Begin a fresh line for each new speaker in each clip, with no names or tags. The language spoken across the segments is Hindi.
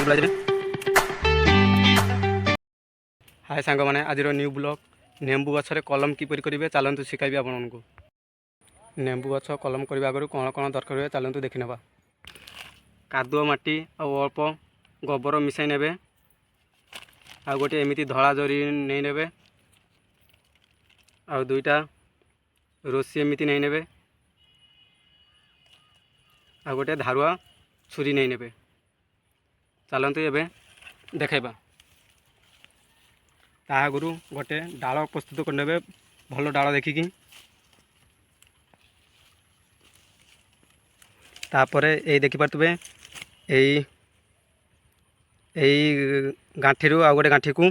बुलाई देबे। हाय सांग माने आज न्यू ब्लॉग नेंबू गछरे कलम किपरि करिवे चलंतु शिखाइबे आपनको। नेंबू गछ कलम करबा आगु कोन कोन दरकार हुए चलंतु देखि नेबा। कादुआ माटी आ अल्प गोबर मिसाई नेबे। आ गोटे एमिति धला जरी नै नेबे। आ दुईटा रोसी एमिति नै नेबे। आ गोटे धारुआ छुरी नै नेबे। चलंतु एबे देखाइबा। ता आगु गोटे डाल प्रस्तुत कर नेबे भल डाल देखिकी। तापरे ए देखि पारतबे एई गांठी रु आ गोटे गांठी को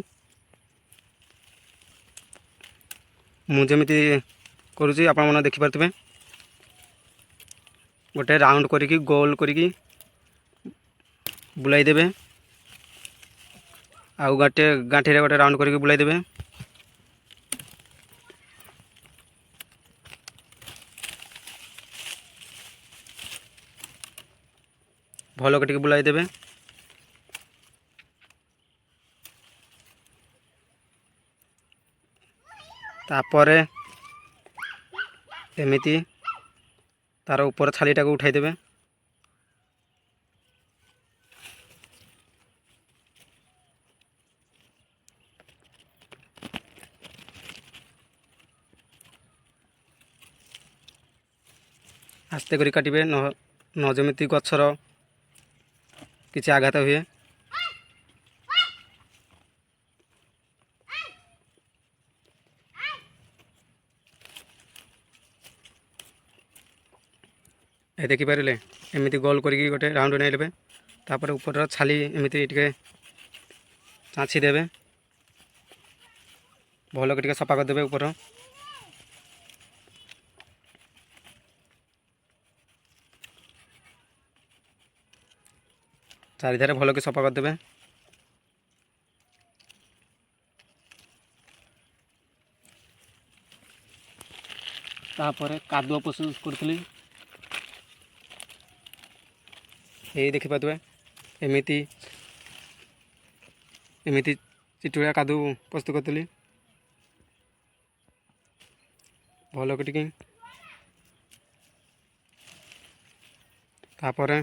मु जेमिति करूची आपण मन देखि पारतबे। गोटे राउंड करिकी गोल करिकी बुलाई देबे। आउ गोटे गांठी रे गोटे राउंड करिकी बुलाई देबे। भल कटिके बुलाई देबे। तापरे एमिति तार ऊपर छालीटा को उठाई देबे। आस्ते करी काटिबे न जमिति गछर किछि आघात हुए। ए देखि पारिले एमिति गोल करिकी गोटे राउंड नै लेबे। तापर ऊपर छाली एमिति टिके चाँची देबे। भल टिके सफा कर देबे ऊपर। चारिधारे भल के सफा कर देबे। तापर कादुआ प्रस्तुत करथली ए देखि पातबे एमिति एमिति चिटुळा कादु प्रस्तुत करथली। भल के टिके तापर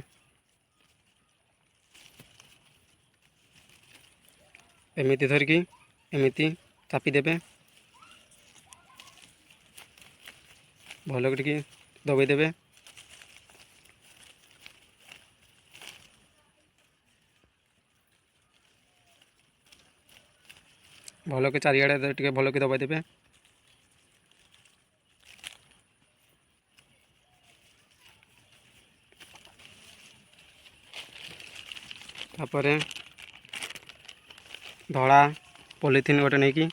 एमिति धरिकी एमिति चापी देबे। भल के टिके दबाई देबे। भल के चारिआडे टिके भल के दबाई देबे। तापरे धड़ा पॉलिथिन गोटे नहीं कि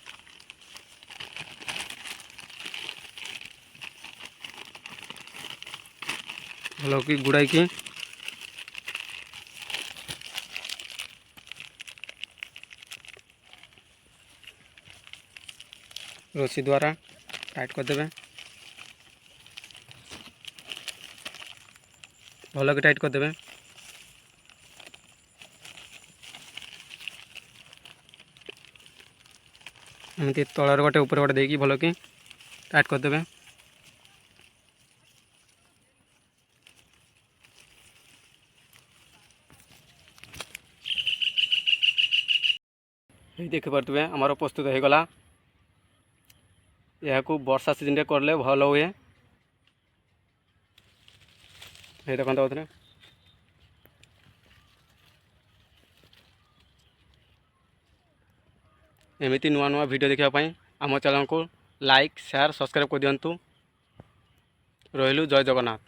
भल कि गुड़ाई की रस्सी द्वारा टाइट कर देबे। भल कि टाइट कर देबे। एमती तलर गोटे ऊपर गोटे देकी भल कि टाइट कर देबे। देखि पारतबे आमार प्रस्तुत हो गला। यह को वर्षा सीजन रे करले भल हुए। हे देखंत होतरे एमिति नुआ नुआ वीडियो देखा पाई आम चैनल को लाइक शेयर सब्सक्राइब कर दियंतु। रहिलु जय जगन्नाथ।